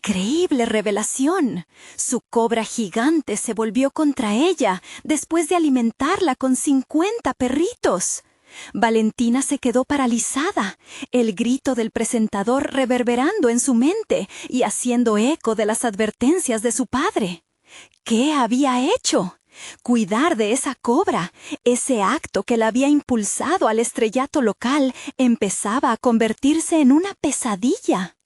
increíble revelación! Su cobra gigante se volvió contra ella después de alimentarla con 50 perritos. Valentina se quedó paralizada, el grito del presentador reverberando en su mente y haciendo eco de las advertencias de su padre. ¿Qué había hecho? Cuidar de esa cobra, ese acto que la había impulsado al estrellato local, empezaba a convertirse en una pesadilla.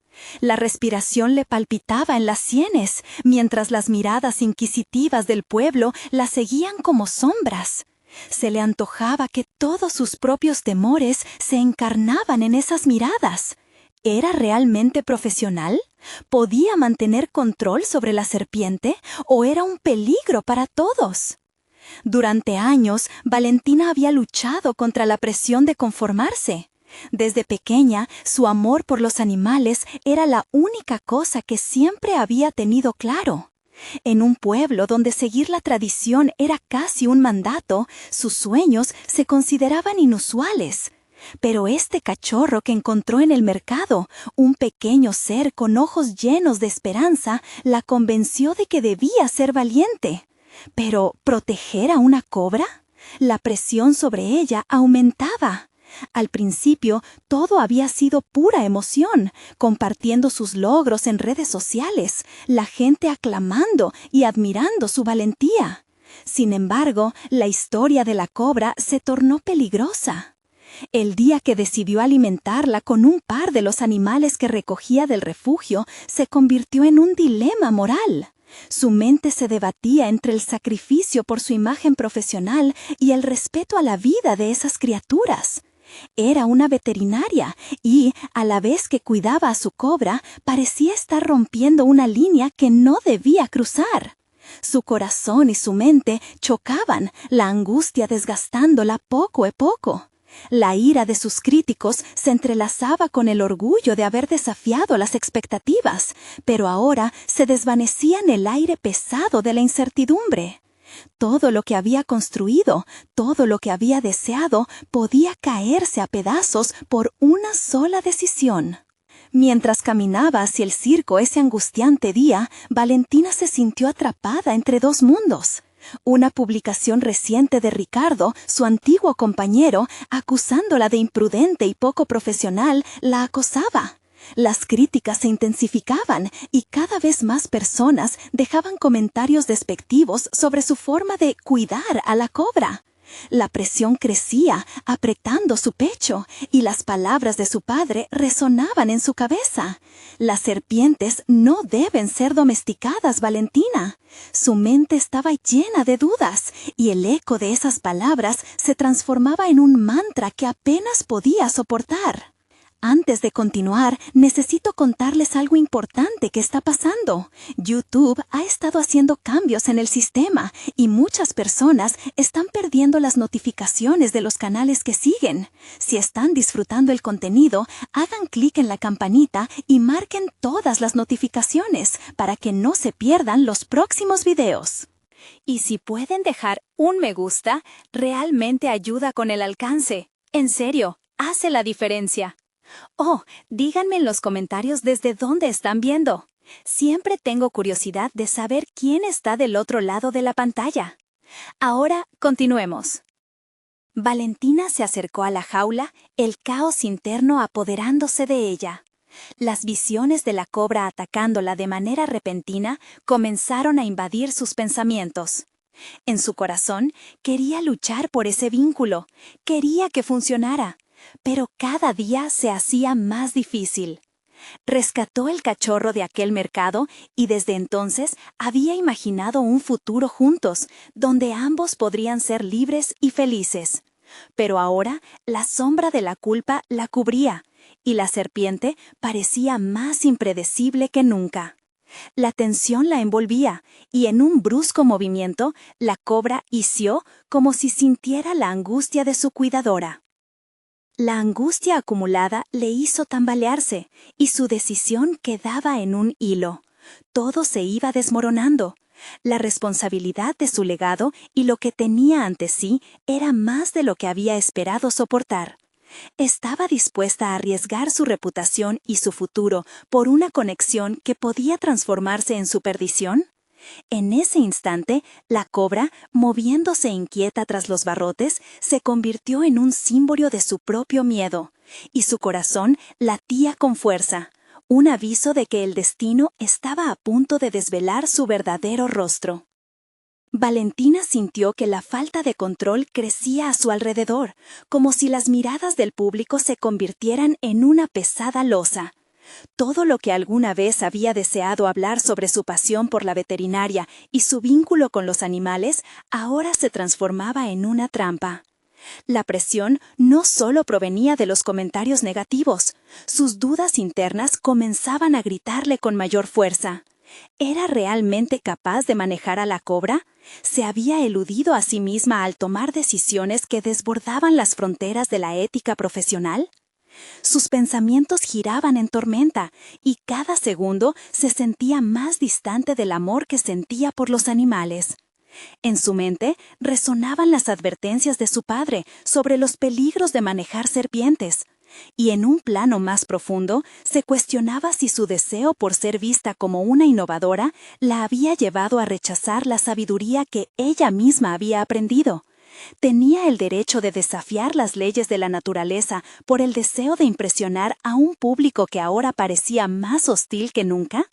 La respiración le palpitaba en las sienes, mientras las miradas inquisitivas del pueblo la seguían como sombras. Se le antojaba que todos sus propios temores se encarnaban en esas miradas. ¿Era realmente profesional? ¿Podía mantener control sobre la serpiente o era un peligro para todos? Durante años, Valentina había luchado contra la presión de conformarse. Desde pequeña, su amor por los animales era la única cosa que siempre había tenido claro. En un pueblo donde seguir la tradición era casi un mandato, sus sueños se consideraban inusuales. Pero este cachorro que encontró en el mercado, un pequeño ser con ojos llenos de esperanza, la convenció de que debía ser valiente. Pero, ¿proteger a una cobra? La presión sobre ella aumentaba. Al principio, todo había sido pura emoción, compartiendo sus logros en redes sociales, la gente aclamando y admirando su valentía. Sin embargo, la historia de la cobra se tornó peligrosa. El día que decidió alimentarla con un par de los animales que recogía del refugio, se convirtió en un dilema moral. Su mente se debatía entre el sacrificio por su imagen profesional y el respeto a la vida de esas criaturas. Era una veterinaria y, a la vez que cuidaba a su cobra, parecía estar rompiendo una línea que no debía cruzar. Su corazón y su mente chocaban, la angustia desgastándola poco a poco. La ira de sus críticos se entrelazaba con el orgullo de haber desafiado las expectativas, pero ahora se desvanecía en el aire pesado de la incertidumbre. Todo lo que había construido, todo lo que había deseado, podía caerse a pedazos por una sola decisión. Mientras caminaba hacia el circo ese angustiante día, Valentina se sintió atrapada entre dos mundos. Una publicación reciente de Ricardo, su antiguo compañero, acusándola de imprudente y poco profesional, la acosaba. Las críticas se intensificaban y cada vez más personas dejaban comentarios despectivos sobre su forma de cuidar a la cobra. La presión crecía, apretando su pecho, y las palabras de su padre resonaban en su cabeza. Las serpientes no deben ser domesticadas, Valentina. Su mente estaba llena de dudas, y el eco de esas palabras se transformaba en un mantra que apenas podía soportar. Antes de continuar, necesito contarles algo importante que está pasando. YouTube ha estado haciendo cambios en el sistema y muchas personas están perdiendo las notificaciones de los canales que siguen. Si están disfrutando el contenido, hagan clic en la campanita y marquen todas las notificaciones para que no se pierdan los próximos videos. Y si pueden dejar un me gusta, realmente ayuda con el alcance. En serio, hace la diferencia. Oh, díganme en los comentarios desde dónde están viendo. Siempre tengo curiosidad de saber quién está del otro lado de la pantalla. Ahora, continuemos. Valentina se acercó a la jaula, el caos interno apoderándose de ella. Las visiones de la cobra atacándola de manera repentina comenzaron a invadir sus pensamientos. En su corazón, quería luchar por ese vínculo, quería que funcionara. Pero cada día se hacía más difícil. Rescató el cachorro de aquel mercado y desde entonces había imaginado un futuro juntos, donde ambos podrían ser libres y felices. Pero ahora la sombra de la culpa la cubría y la serpiente parecía más impredecible que nunca. La tensión la envolvía y en un brusco movimiento la cobra hició como si sintiera la angustia de su cuidadora. La angustia acumulada le hizo tambalearse y su decisión quedaba en un hilo. Todo se iba desmoronando. La responsabilidad de su legado y lo que tenía ante sí era más de lo que había esperado soportar. Estaba dispuesta a arriesgar su reputación y su futuro por una conexión que podía transformarse en su perdición. En ese instante, la cobra, moviéndose inquieta tras los barrotes, se convirtió en un símbolo de su propio miedo, y su corazón latía con fuerza, un aviso de que el destino estaba a punto de desvelar su verdadero rostro. Valentina sintió que la falta de control crecía a su alrededor, como si las miradas del público se convirtieran en una pesada losa. Todo lo que alguna vez había deseado hablar sobre su pasión por la veterinaria y su vínculo con los animales, ahora se transformaba en una trampa. La presión no solo provenía de los comentarios negativos, sus dudas internas comenzaban a gritarle con mayor fuerza. ¿Era realmente capaz de manejar a la cobra? ¿Se había eludido a sí misma al tomar decisiones que desbordaban las fronteras de la ética profesional? Sus pensamientos giraban en tormenta, y cada segundo se sentía más distante del amor que sentía por los animales. En su mente resonaban las advertencias de su padre sobre los peligros de manejar serpientes, y en un plano más profundo se cuestionaba si su deseo por ser vista como una innovadora la había llevado a rechazar la sabiduría que ella misma había aprendido. ¿Tenía el derecho de desafiar las leyes de la naturaleza por el deseo de impresionar a un público que ahora parecía más hostil que nunca?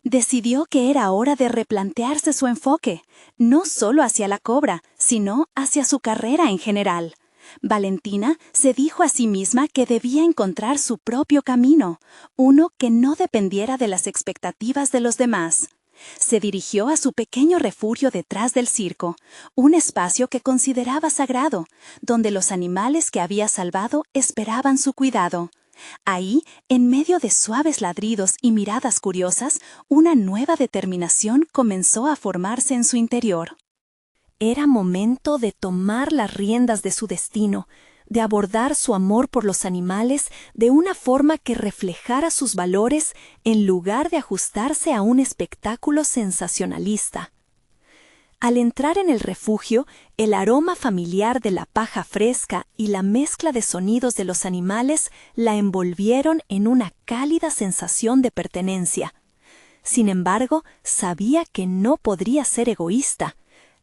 Decidió que era hora de replantearse su enfoque, no solo hacia la cobra, sino hacia su carrera en general. Valentina se dijo a sí misma que debía encontrar su propio camino, uno que no dependiera de las expectativas de los demás. Se dirigió a su pequeño refugio detrás del circo, un espacio que consideraba sagrado, donde los animales que había salvado esperaban su cuidado. Ahí, en medio de suaves ladridos y miradas curiosas, una nueva determinación comenzó a formarse en su interior. Era momento de tomar las riendas de su destino, de abordar su amor por los animales de una forma que reflejara sus valores en lugar de ajustarse a un espectáculo sensacionalista. Al entrar en el refugio, el aroma familiar de la paja fresca y la mezcla de sonidos de los animales la envolvieron en una cálida sensación de pertenencia. Sin embargo, sabía que no podría ser egoísta.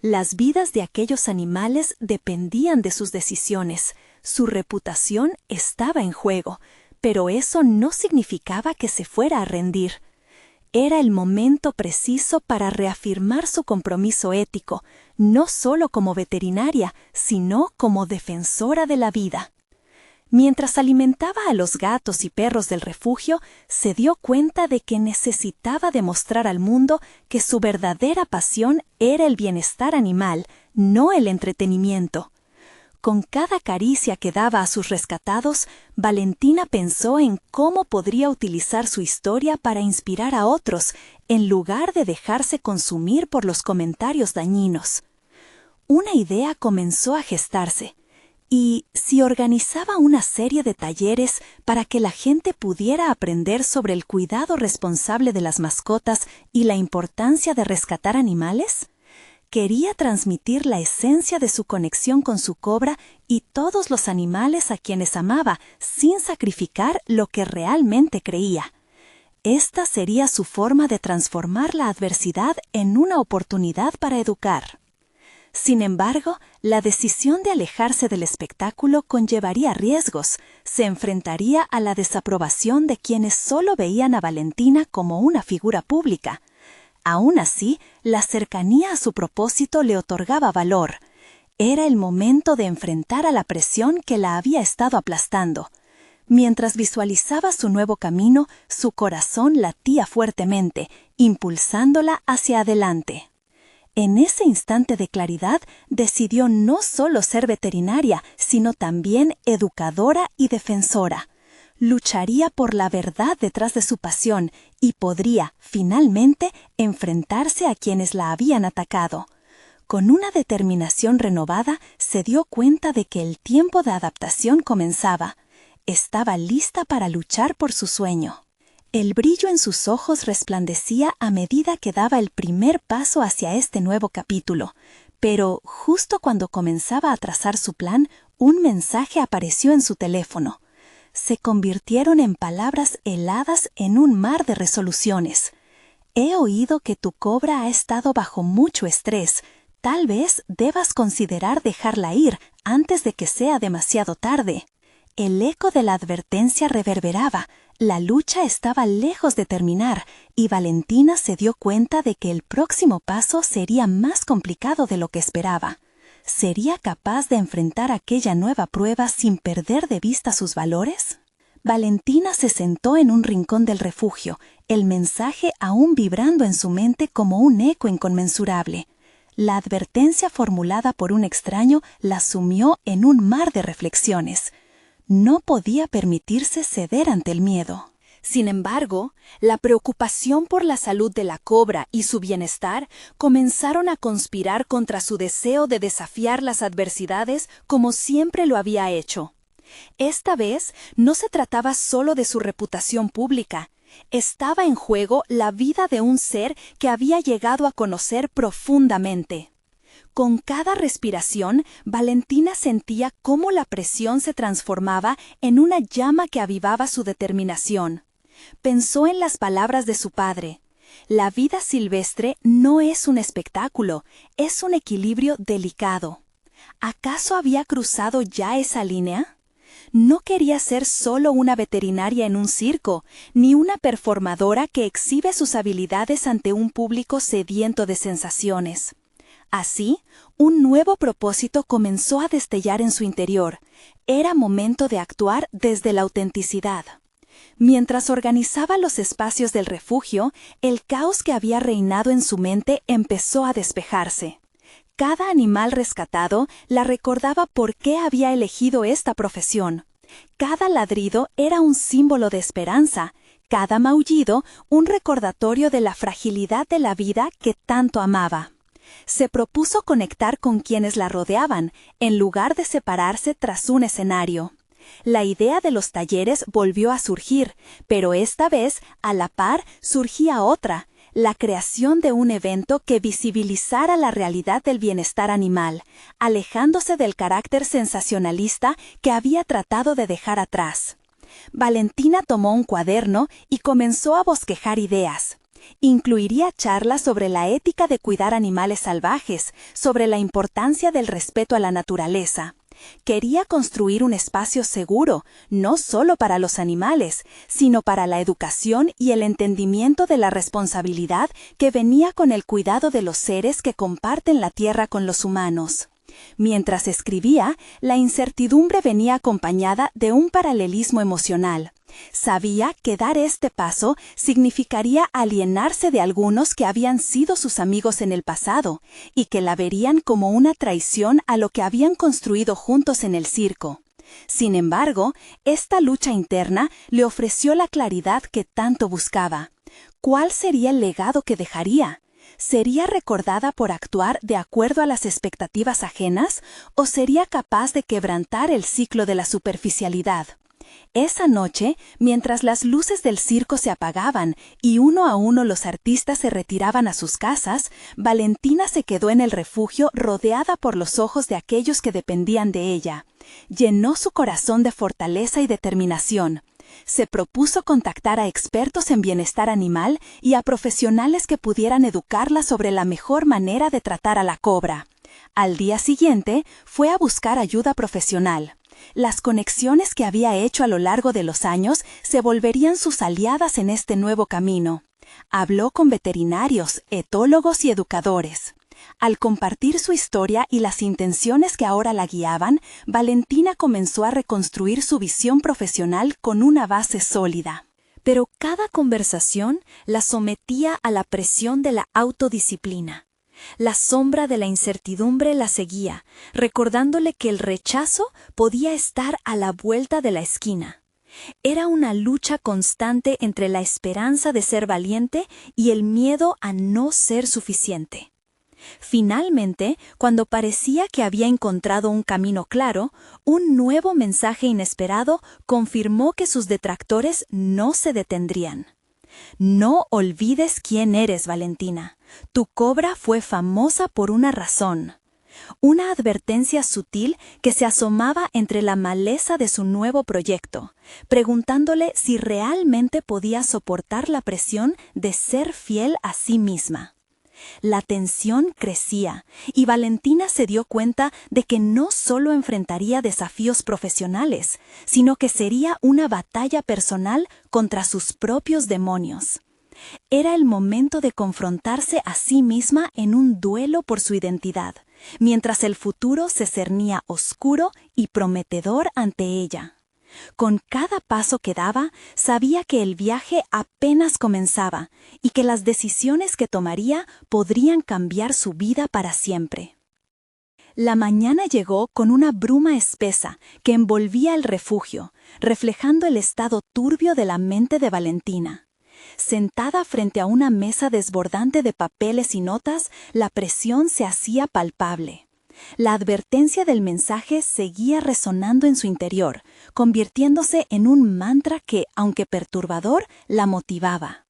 Las vidas de aquellos animales dependían de sus decisiones. Su reputación estaba en juego, pero eso no significaba que se fuera a rendir. Era el momento preciso para reafirmar su compromiso ético, no solo como veterinaria, sino como defensora de la vida. Mientras alimentaba a los gatos y perros del refugio, se dio cuenta de que necesitaba demostrar al mundo que su verdadera pasión era el bienestar animal, no el entretenimiento. Con cada caricia que daba a sus rescatados, Valentina pensó en cómo podría utilizar su historia para inspirar a otros, en lugar de dejarse consumir por los comentarios dañinos. Una idea comenzó a gestarse. ¿Y si organizaba una serie de talleres para que la gente pudiera aprender sobre el cuidado responsable de las mascotas y la importancia de rescatar animales? Quería transmitir la esencia de su conexión con su cobra y todos los animales a quienes amaba, sin sacrificar lo que realmente creía. Esta sería su forma de transformar la adversidad en una oportunidad para educar. Sin embargo, la decisión de alejarse del espectáculo conllevaría riesgos. Se enfrentaría a la desaprobación de quienes solo veían a Valentina como una figura pública. Aún así, la cercanía a su propósito le otorgaba valor. Era el momento de enfrentar a la presión que la había estado aplastando. Mientras visualizaba su nuevo camino, su corazón latía fuertemente, impulsándola hacia adelante. En ese instante de claridad, decidió no solo ser veterinaria, sino también educadora y defensora. Lucharía por la verdad detrás de su pasión y podría, finalmente, enfrentarse a quienes la habían atacado. Con una determinación renovada, se dio cuenta de que el tiempo de adaptación comenzaba. Estaba lista para luchar por su sueño. El brillo en sus ojos resplandecía a medida que daba el primer paso hacia este nuevo capítulo. Pero justo cuando comenzaba a trazar su plan, Un mensaje apareció en su teléfono. Se convirtieron en palabras heladas en un mar de resoluciones. He oído que tu cobra ha estado bajo mucho estrés. Tal vez debas considerar dejarla ir antes de que sea demasiado tarde. El eco de la advertencia reverberaba. La lucha estaba lejos de terminar y Valentina se dio cuenta de que el próximo paso sería más complicado de lo que esperaba. ¿Sería capaz de enfrentar aquella nueva prueba sin perder de vista sus valores? Valentina se sentó en un rincón del refugio, el mensaje aún vibrando en su mente como un eco inconmensurable. La advertencia formulada por un extraño la sumió en un mar de reflexiones. No podía permitirse ceder ante el miedo. Sin embargo, la preocupación por la salud de la cobra y su bienestar comenzaron a conspirar contra su deseo de desafiar las adversidades como siempre lo había hecho. Esta vez no se trataba solo de su reputación pública. Estaba en juego la vida de un ser que había llegado a conocer profundamente. Con cada respiración, Valentina sentía cómo la presión se transformaba en una llama que avivaba su determinación. Pensó en las palabras de su padre. La vida silvestre no es un espectáculo, es un equilibrio delicado. ¿Acaso había cruzado ya esa línea? No quería ser solo una veterinaria en un circo, ni una performadora que exhibe sus habilidades ante un público sediento de sensaciones. Así, un nuevo propósito comenzó a destellar en su interior. Era momento de actuar desde la autenticidad. Mientras organizaba los espacios del refugio, el caos que había reinado en su mente empezó a despejarse. Cada animal rescatado la recordaba por qué había elegido esta profesión. Cada ladrido era un símbolo de esperanza, cada maullido un recordatorio de la fragilidad de la vida que tanto amaba. Se propuso conectar con quienes la rodeaban, en lugar de separarse tras un escenario. La idea de los talleres volvió a surgir, pero esta vez, a la par, surgía otra: la creación de un evento que visibilizara la realidad del bienestar animal, alejándose del carácter sensacionalista que había tratado de dejar atrás. Valentina tomó un cuaderno y comenzó a bosquejar ideas. Incluiría charlas sobre la ética de cuidar animales salvajes, sobre la importancia del respeto a la naturaleza. Quería construir un espacio seguro, no solo para los animales, sino para la educación y el entendimiento de la responsabilidad que venía con el cuidado de los seres que comparten la tierra con los humanos. Mientras escribía, la incertidumbre venía acompañada de un paralelismo emocional. Sabía que dar este paso significaría alienarse de algunos que habían sido sus amigos en el pasado y que la verían como una traición a lo que habían construido juntos en el circo. Sin embargo, esta lucha interna le ofreció la claridad que tanto buscaba. ¿Cuál sería el legado que dejaría? ¿Sería recordada por actuar de acuerdo a las expectativas ajenas o sería capaz de quebrantar el ciclo de la superficialidad? Esa noche, mientras las luces del circo se apagaban y uno a uno los artistas se retiraban a sus casas, Valentina se quedó en el refugio rodeada por los ojos de aquellos que dependían de ella. Llenó su corazón de fortaleza y determinación. Se propuso contactar a expertos en bienestar animal y a profesionales que pudieran educarla sobre la mejor manera de tratar a la cobra. Al día siguiente, fue a buscar ayuda profesional. Las conexiones que había hecho a lo largo de los años se volverían sus aliadas en este nuevo camino. Habló con veterinarios, etólogos y educadores. Al compartir su historia y las intenciones que ahora la guiaban, Valentina comenzó a reconstruir su visión profesional con una base sólida. Pero cada conversación la sometía a la presión de la autodisciplina. La sombra de la incertidumbre la seguía, recordándole que el rechazo podía estar a la vuelta de la esquina. Era una lucha constante entre la esperanza de ser valiente y el miedo a no ser suficiente. Finalmente, cuando parecía que había encontrado un camino claro, un nuevo mensaje inesperado confirmó que sus detractores no se detendrían. No olvides quién eres, Valentina. Tu cobra fue famosa por una razón. Una advertencia sutil que se asomaba entre la maleza de su nuevo proyecto, preguntándole si realmente podía soportar la presión de ser fiel a sí misma. La tensión crecía y Valentina se dio cuenta de que no solo enfrentaría desafíos profesionales, sino que sería una batalla personal contra sus propios demonios. Era el momento de confrontarse a sí misma en un duelo por su identidad, mientras el futuro se cernía oscuro y prometedor ante ella. Con cada paso que daba, sabía que el viaje apenas comenzaba y que las decisiones que tomaría podrían cambiar su vida para siempre. La mañana llegó con una bruma espesa que envolvía el refugio, reflejando el estado turbio de la mente de Valentina. Sentada frente a una mesa desbordante de papeles y notas, la presión se hacía palpable. La advertencia del mensaje seguía resonando en su interior, convirtiéndose en un mantra que, aunque perturbador, la motivaba.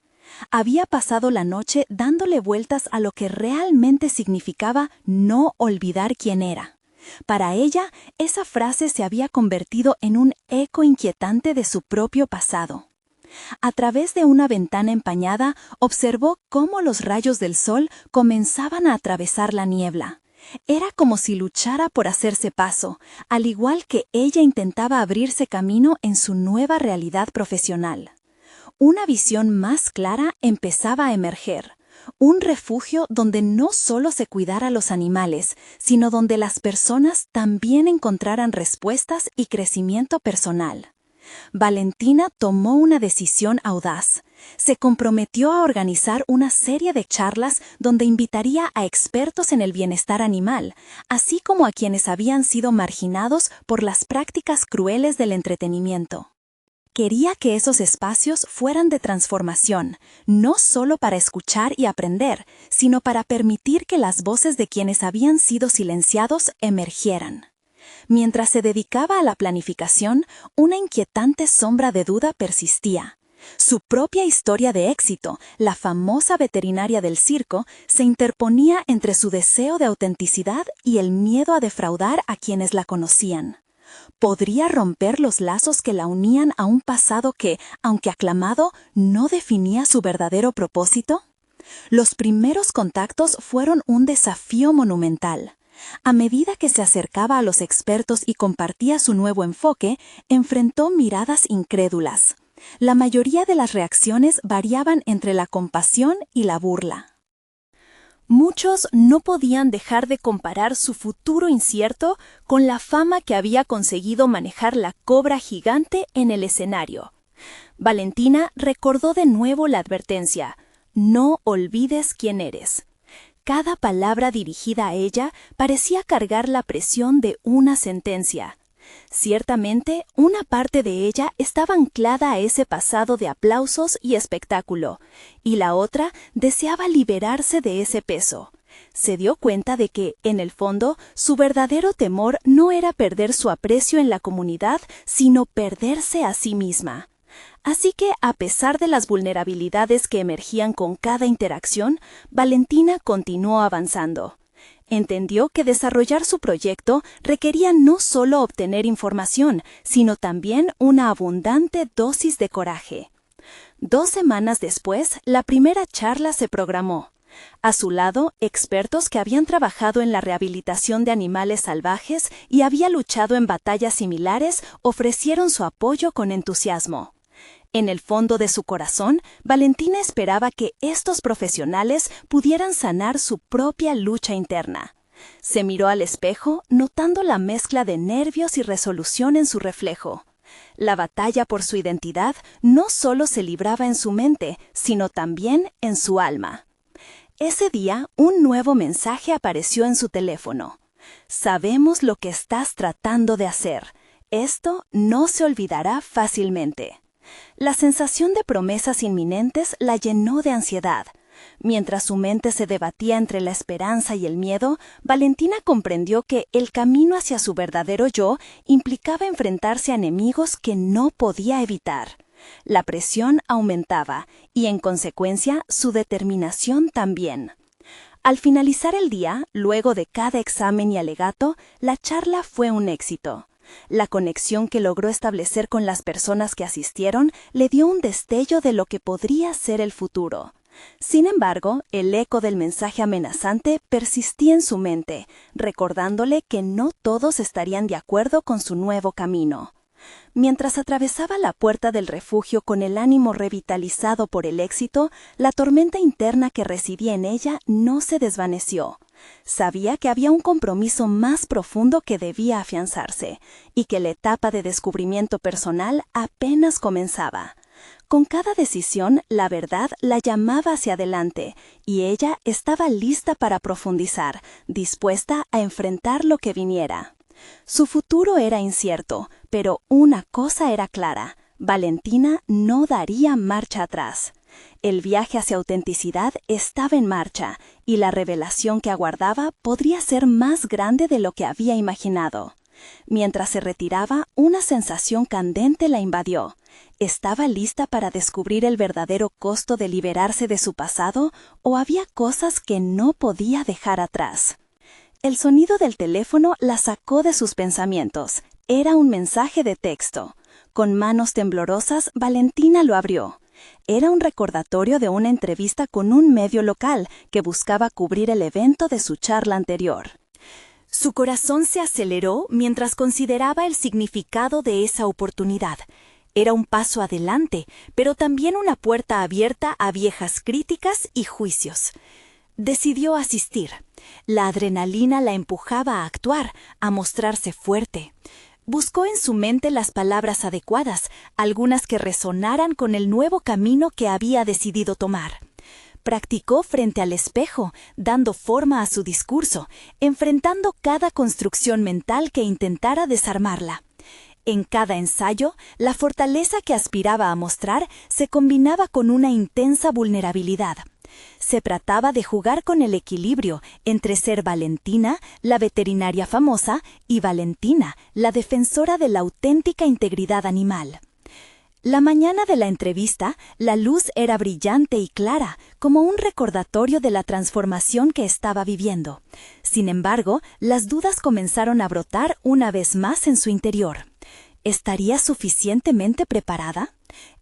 Había pasado la noche dándole vueltas a lo que realmente significaba no olvidar quién era. Para ella, esa frase se había convertido en un eco inquietante de su propio pasado. A través de una ventana empañada, observó cómo los rayos del sol comenzaban a atravesar la niebla. Era como si luchara por hacerse paso, al igual que ella intentaba abrirse camino en su nueva realidad profesional. Una visión más clara empezaba a emerger, un refugio donde no solo se cuidara a los animales, sino donde las personas también encontraran respuestas y crecimiento personal. Valentina tomó una decisión audaz. Se comprometió a organizar una serie de charlas donde invitaría a expertos en el bienestar animal, así como a quienes habían sido marginados por las prácticas crueles del entretenimiento. Quería que esos espacios fueran de transformación, no solo para escuchar y aprender, sino para permitir que las voces de quienes habían sido silenciados emergieran. Mientras se dedicaba a la planificación, una inquietante sombra de duda persistía. Su propia historia de éxito, la famosa veterinaria del circo, se interponía entre su deseo de autenticidad y el miedo a defraudar a quienes la conocían. ¿Podría romper los lazos que la unían a un pasado que, aunque aclamado, no definía su verdadero propósito? Los primeros contactos fueron un desafío monumental. A medida que se acercaba a los expertos y compartía su nuevo enfoque, enfrentó miradas incrédulas. La mayoría de las reacciones variaban entre la compasión y la burla. Muchos no podían dejar de comparar su futuro incierto con la fama que había conseguido manejar la cobra gigante en el escenario. Valentina recordó de nuevo la advertencia: no olvides quién eres. Cada palabra dirigida a ella parecía cargar la presión de una sentencia. Ciertamente, una parte de ella estaba anclada a ese pasado de aplausos y espectáculo, y la otra deseaba liberarse de ese peso. Se dio cuenta de que, en el fondo, su verdadero temor no era perder su aprecio en la comunidad, sino perderse a sí misma. Así que, a pesar de las vulnerabilidades que emergían con cada interacción, Valentina continuó avanzando. Entendió que desarrollar su proyecto requería no solo obtener información, sino también una abundante dosis de coraje. 2 semanas después, la primera charla se programó. A su lado, expertos que habían trabajado en la rehabilitación de animales salvajes y habían luchado en batallas similares ofrecieron su apoyo con entusiasmo. En el fondo de su corazón, Valentina esperaba que estos profesionales pudieran sanar su propia lucha interna. Se miró al espejo, notando la mezcla de nervios y resolución en su reflejo. La batalla por su identidad no solo se libraba en su mente, sino también en su alma. Ese día, un nuevo mensaje apareció en su teléfono. Sabemos lo que estás tratando de hacer. Esto no se olvidará fácilmente. La sensación de promesas inminentes la llenó de ansiedad. Mientras su mente se debatía entre la esperanza y el miedo, Valentina comprendió que el camino hacia su verdadero yo implicaba enfrentarse a enemigos que no podía evitar. La presión aumentaba y, en consecuencia, su determinación también. Al finalizar el día, luego de cada examen y alegato, la charla fue un éxito. La conexión que logró establecer con las personas que asistieron le dio un destello de lo que podría ser el futuro. Sin embargo, el eco del mensaje amenazante persistía en su mente, recordándole que no todos estarían de acuerdo con su nuevo camino. Mientras atravesaba la puerta del refugio con el ánimo revitalizado por el éxito, la tormenta interna que residía en ella no se desvaneció. Sabía que había un compromiso más profundo que debía afianzarse, y que la etapa de descubrimiento personal apenas comenzaba. Con cada decisión, la verdad la llamaba hacia adelante, y ella estaba lista para profundizar, dispuesta a enfrentar lo que viniera. Su futuro era incierto, pero una cosa era clara: Valentina no daría marcha atrás. El viaje hacia autenticidad estaba en marcha, y la revelación que aguardaba podría ser más grande de lo que había imaginado. Mientras se retiraba, una sensación candente la invadió. ¿Estaba lista para descubrir el verdadero costo de liberarse de su pasado, o había cosas que no podía dejar atrás? El sonido del teléfono la sacó de sus pensamientos. Era un mensaje de texto. Con manos temblorosas, Valentina lo abrió. Era un recordatorio de una entrevista con un medio local que buscaba cubrir el evento de su charla anterior. Su corazón se aceleró mientras consideraba el significado de esa oportunidad. Era un paso adelante, pero también una puerta abierta a viejas críticas y juicios. Decidió asistir. La adrenalina la empujaba a actuar, a mostrarse fuerte. Buscó en su mente las palabras adecuadas, algunas que resonaran con el nuevo camino que había decidido tomar. Practicó frente al espejo, dando forma a su discurso, enfrentando cada construcción mental que intentara desarmarla. En cada ensayo, la fortaleza que aspiraba a mostrar se combinaba con una intensa vulnerabilidad. Se trataba de jugar con el equilibrio entre ser Valentina, la veterinaria famosa, y Valentina, la defensora de la auténtica integridad animal. La mañana de la entrevista, la luz era brillante y clara, como un recordatorio de la transformación que estaba viviendo. Sin embargo, las dudas comenzaron a brotar una vez más en su interior. ¿Estaría suficientemente preparada?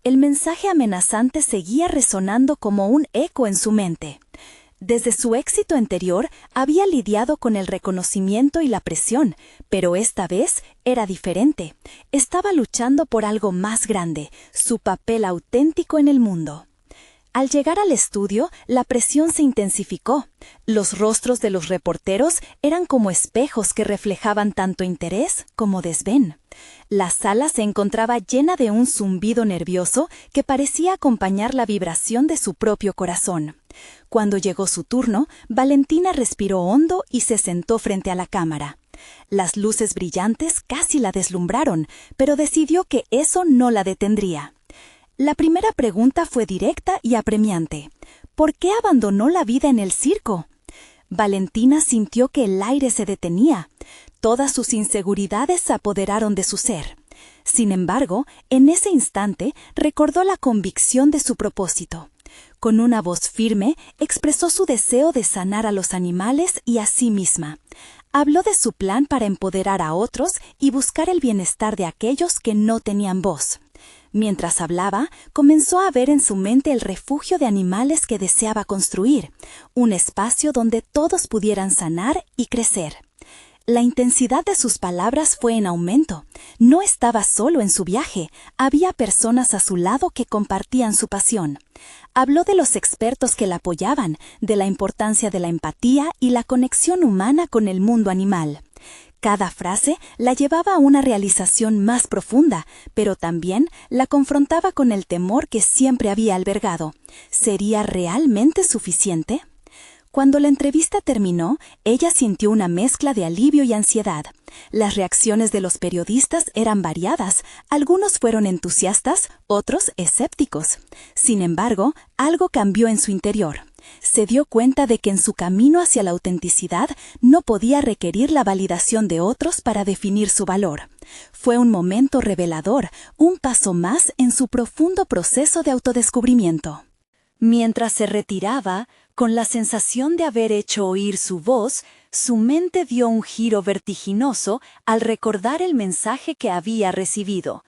El mensaje amenazante seguía resonando como un eco en su mente. Desde su éxito anterior, había lidiado con el reconocimiento y la presión, pero esta vez era diferente. Estaba luchando por algo más grande, su papel auténtico en el mundo. Al llegar al estudio, la presión se intensificó. Los rostros de los reporteros eran como espejos que reflejaban tanto interés como desdén. La sala se encontraba llena de un zumbido nervioso que parecía acompañar la vibración de su propio corazón. Cuando llegó su turno, Valentina respiró hondo y se sentó frente a la cámara. Las luces brillantes casi la deslumbraron, pero decidió que eso no la detendría. La primera pregunta fue directa y apremiante. ¿Por qué abandonó la vida en el circo? Valentina sintió que el aire se detenía. Todas sus inseguridades se apoderaron de su ser. Sin embargo, en ese instante recordó la convicción de su propósito. Con una voz firme, expresó su deseo de sanar a los animales y a sí misma. Habló de su plan para empoderar a otros y buscar el bienestar de aquellos que no tenían voz. Mientras hablaba, comenzó a ver en su mente el refugio de animales que deseaba construir, un espacio donde todos pudieran sanar y crecer. La intensidad de sus palabras fue en aumento. No estaba solo en su viaje, había personas a su lado que compartían su pasión. Habló de los expertos que la apoyaban, de la importancia de la empatía y la conexión humana con el mundo animal. Cada frase la llevaba a una realización más profunda, pero también la confrontaba con el temor que siempre había albergado. ¿Sería realmente suficiente? Cuando la entrevista terminó, ella sintió una mezcla de alivio y ansiedad. Las reacciones de los periodistas eran variadas, algunos fueron entusiastas, otros escépticos. Sin embargo, algo cambió en su interior. Se dio cuenta de que en su camino hacia la autenticidad no podía requerir la validación de otros para definir su valor. Fue un momento revelador, un paso más en su profundo proceso de autodescubrimiento. Mientras se retiraba, Con la sensación de haber hecho oír su voz, su mente dio un giro vertiginoso al recordar el mensaje que había recibido.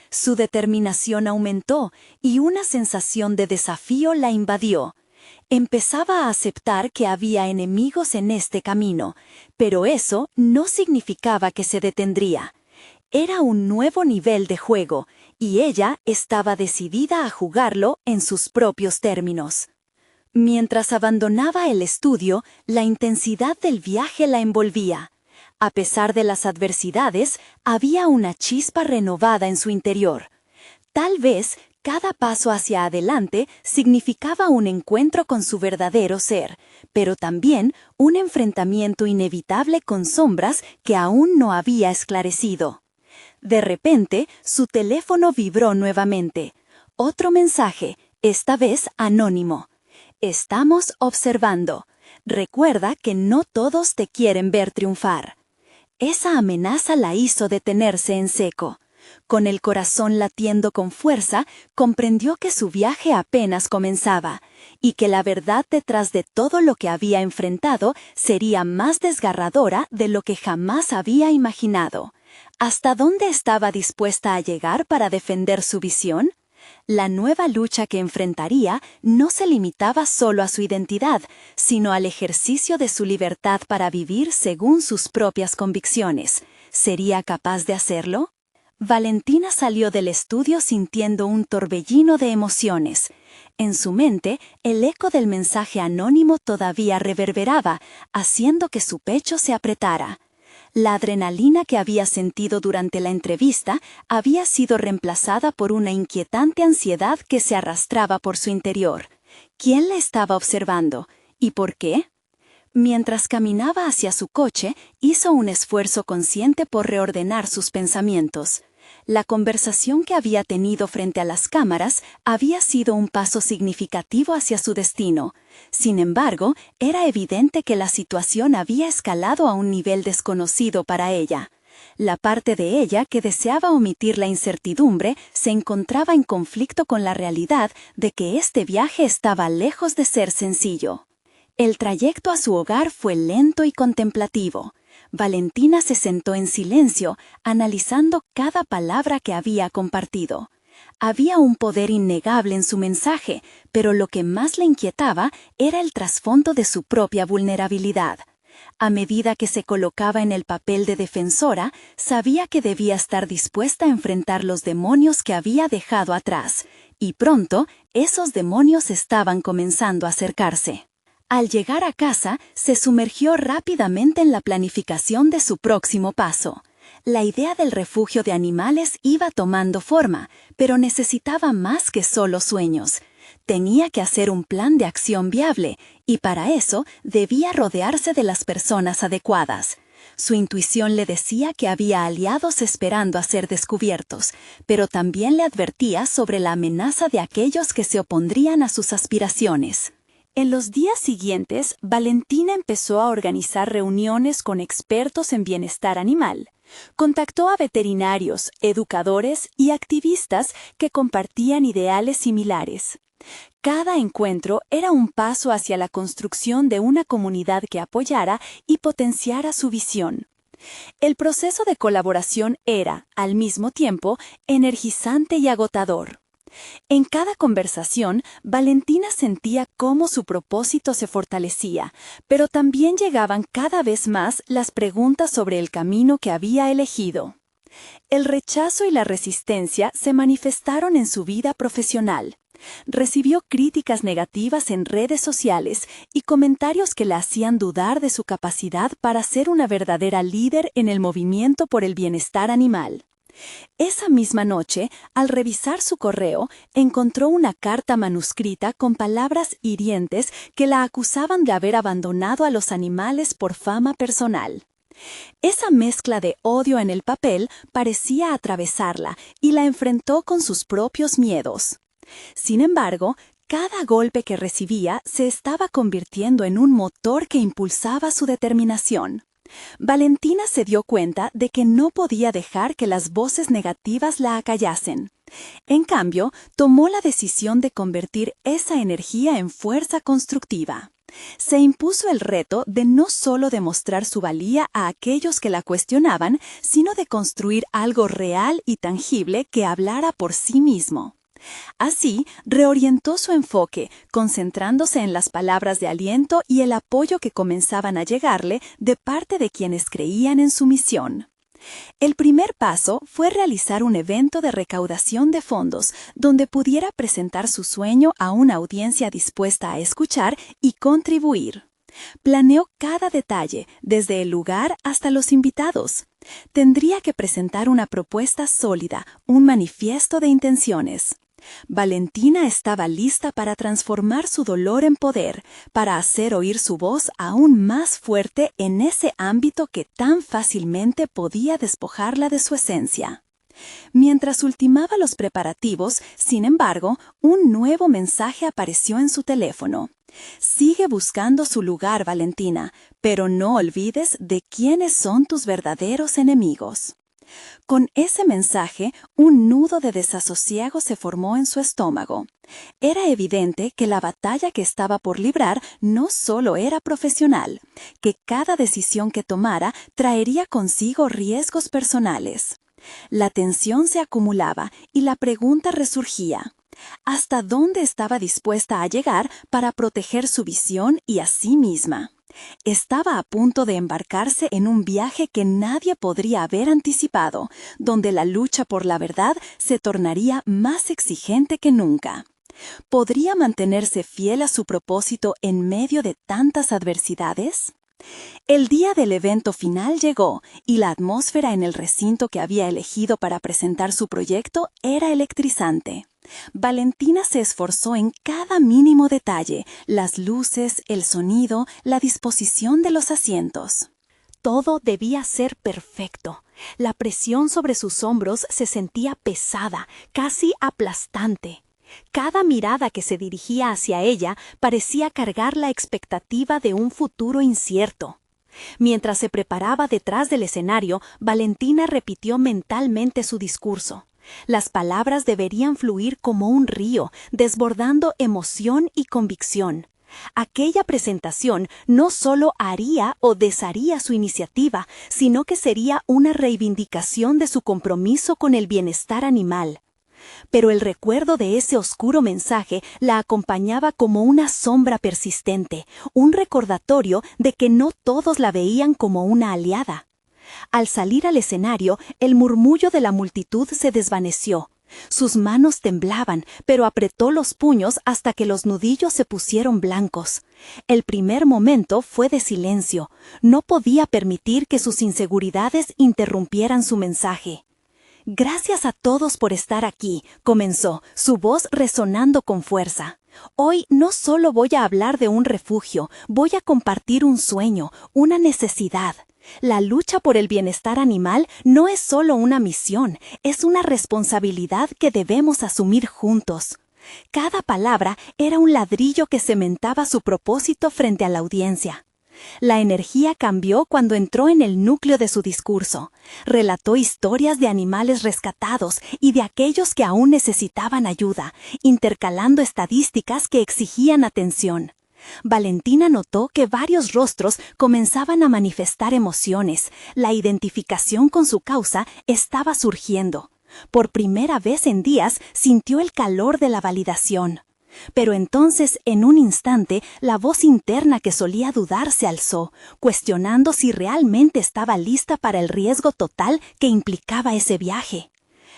Su determinación aumentó y una sensación de desafío la invadió. Empezaba a aceptar que había enemigos en este camino, pero eso no significaba que se detendría. Era un nuevo nivel de juego, y ella estaba decidida a jugarlo en sus propios términos. Mientras abandonaba el estudio, la intensidad del viaje la envolvía. A pesar de las adversidades, había una chispa renovada en su interior. Tal vez cada paso hacia adelante significaba un encuentro con su verdadero ser, pero también un enfrentamiento inevitable con sombras que aún no había esclarecido. De repente, su teléfono vibró nuevamente. Otro mensaje, esta vez anónimo. Estamos observando. Recuerda que no todos te quieren ver triunfar. Esa amenaza la hizo detenerse en seco. Con el corazón latiendo con fuerza, comprendió que su viaje apenas comenzaba, y que la verdad detrás de todo lo que había enfrentado sería más desgarradora de lo que jamás había imaginado. ¿Hasta dónde estaba dispuesta a llegar para defender su visión? La nueva lucha que enfrentaría no se limitaba solo a su identidad, sino al ejercicio de su libertad para vivir según sus propias convicciones. ¿Sería capaz de hacerlo? Valentina salió del estudio sintiendo un torbellino de emociones. En su mente, el eco del mensaje anónimo todavía reverberaba, haciendo que su pecho se apretara. La adrenalina que había sentido durante la entrevista había sido reemplazada por una inquietante ansiedad que se arrastraba por su interior. ¿Quién la estaba observando? ¿Y por qué? Mientras caminaba hacia su coche, hizo un esfuerzo consciente por reordenar sus pensamientos. La conversación que había tenido frente a las cámaras había sido un paso significativo hacia su destino. Sin embargo, era evidente que la situación había escalado a un nivel desconocido para ella. La parte de ella que deseaba omitir la incertidumbre se encontraba en conflicto con la realidad de que este viaje estaba lejos de ser sencillo. El trayecto a su hogar fue lento y contemplativo. Valentina se sentó en silencio, analizando cada palabra que había compartido. Había un poder innegable en su mensaje, pero lo que más le inquietaba era el trasfondo de su propia vulnerabilidad. A medida que se colocaba en el papel de defensora, sabía que debía estar dispuesta a enfrentar los demonios que había dejado atrás, y pronto esos demonios estaban comenzando a acercarse. Al llegar a casa, se sumergió rápidamente en la planificación de su próximo paso. La idea del refugio de animales iba tomando forma, pero necesitaba más que solo sueños. Tenía que hacer un plan de acción viable, y para eso debía rodearse de las personas adecuadas. Su intuición le decía que había aliados esperando a ser descubiertos, pero también le advertía sobre la amenaza de aquellos que se opondrían a sus aspiraciones. En los días siguientes, Valentina empezó a organizar reuniones con expertos en bienestar animal. Contactó a veterinarios, educadores y activistas que compartían ideales similares. Cada encuentro era un paso hacia la construcción de una comunidad que apoyara y potenciara su visión. El proceso de colaboración era, al mismo tiempo, energizante y agotador. En cada conversación, Valentina sentía cómo su propósito se fortalecía, pero también llegaban cada vez más las preguntas sobre el camino que había elegido. El rechazo y la resistencia se manifestaron en su vida profesional. Recibió críticas negativas en redes sociales y comentarios que la hacían dudar de su capacidad para ser una verdadera líder en el movimiento por el bienestar animal. Esa misma noche, al revisar su correo, encontró una carta manuscrita con palabras hirientes que la acusaban de haber abandonado a los animales por fama personal. Esa mezcla de odio en el papel parecía atravesarla y la enfrentó con sus propios miedos. Sin embargo, cada golpe que recibía se estaba convirtiendo en un motor que impulsaba su determinación. Valentina se dio cuenta de que no podía dejar que las voces negativas la acallasen. En cambio, tomó la decisión de convertir esa energía en fuerza constructiva. Se impuso el reto de no solo demostrar su valía a aquellos que la cuestionaban, sino de construir algo real y tangible que hablara por sí mismo. Así, reorientó su enfoque, concentrándose en las palabras de aliento y el apoyo que comenzaban a llegarle de parte de quienes creían en su misión. El primer paso fue realizar un evento de recaudación de fondos donde pudiera presentar su sueño a una audiencia dispuesta a escuchar y contribuir. Planeó cada detalle, desde el lugar hasta los invitados. Tendría que presentar una propuesta sólida, un manifiesto de intenciones. Valentina estaba lista para transformar su dolor en poder, para hacer oír su voz aún más fuerte en ese ámbito que tan fácilmente podía despojarla de su esencia. Mientras ultimaba los preparativos, sin embargo, un nuevo mensaje apareció en su teléfono. Sigue buscando su lugar, Valentina, pero no olvides de quiénes son tus verdaderos enemigos. Con ese mensaje, un nudo de desasosiego se formó en su estómago. Era evidente que la batalla que estaba por librar no solo era profesional, que cada decisión que tomara traería consigo riesgos personales. La tensión se acumulaba y la pregunta resurgía: ¿hasta dónde estaba dispuesta a llegar para proteger su visión y a sí misma? Estaba a punto de embarcarse en un viaje que nadie podría haber anticipado, donde la lucha por la verdad se tornaría más exigente que nunca. ¿Podría mantenerse fiel a su propósito en medio de tantas adversidades? El día del evento final llegó, y la atmósfera en el recinto que había elegido para presentar su proyecto era electrizante. Valentina se esforzó en cada mínimo detalle: las luces, el sonido, la disposición de los asientos. Todo debía ser perfecto. La presión sobre sus hombros se sentía pesada, casi aplastante. Cada mirada que se dirigía hacia ella parecía cargar la expectativa de un futuro incierto. Mientras se preparaba detrás del escenario, Valentina repitió mentalmente su discurso. Las palabras deberían fluir como un río, desbordando emoción y convicción. Aquella presentación no solo haría o desharía su iniciativa, sino que sería una reivindicación de su compromiso con el bienestar animal. Pero el recuerdo de ese oscuro mensaje la acompañaba como una sombra persistente, un recordatorio de que no todos la veían como una aliada. Al salir al escenario, el murmullo de la multitud se desvaneció. Sus manos temblaban, pero apretó los puños hasta que los nudillos se pusieron blancos. El primer momento fue de silencio. No podía permitir que sus inseguridades interrumpieran su mensaje. «Gracias a todos por estar aquí», comenzó, su voz resonando con fuerza. «Hoy no solo voy a hablar de un refugio, voy a compartir un sueño, una necesidad. La lucha por el bienestar animal no es solo una misión, es una responsabilidad que debemos asumir juntos». Cada palabra era un ladrillo que cementaba su propósito frente a la audiencia. La energía cambió cuando entró en el núcleo de su discurso. Relató historias de animales rescatados y de aquellos que aún necesitaban ayuda, intercalando estadísticas que exigían atención. Valentina notó que varios rostros comenzaban a manifestar emociones. La identificación con su causa estaba surgiendo. Por primera vez en días sintió el calor de la validación. Pero entonces, en un instante, la voz interna que solía dudar se alzó, cuestionando si realmente estaba lista para el riesgo total que implicaba ese viaje.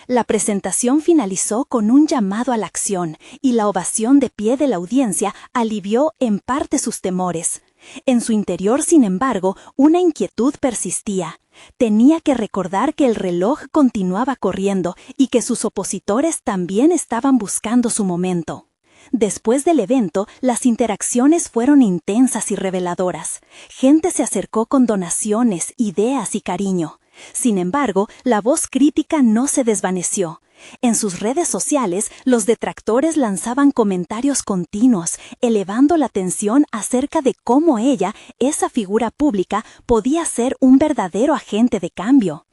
La presentación finalizó con un llamado a la acción, y la ovación de pie de la audiencia alivió en parte sus temores. En su interior, sin embargo, una inquietud persistía. Tenía que recordar que el reloj continuaba corriendo y que sus opositores también estaban buscando su momento. Después del evento, las interacciones fueron intensas y reveladoras. Gente se acercó con donaciones, ideas y cariño. Sin embargo, la voz crítica no se desvaneció. En sus redes sociales, los detractores lanzaban comentarios continuos, elevando la tensión acerca de cómo ella, esa figura pública, podía ser un verdadero agente de cambio.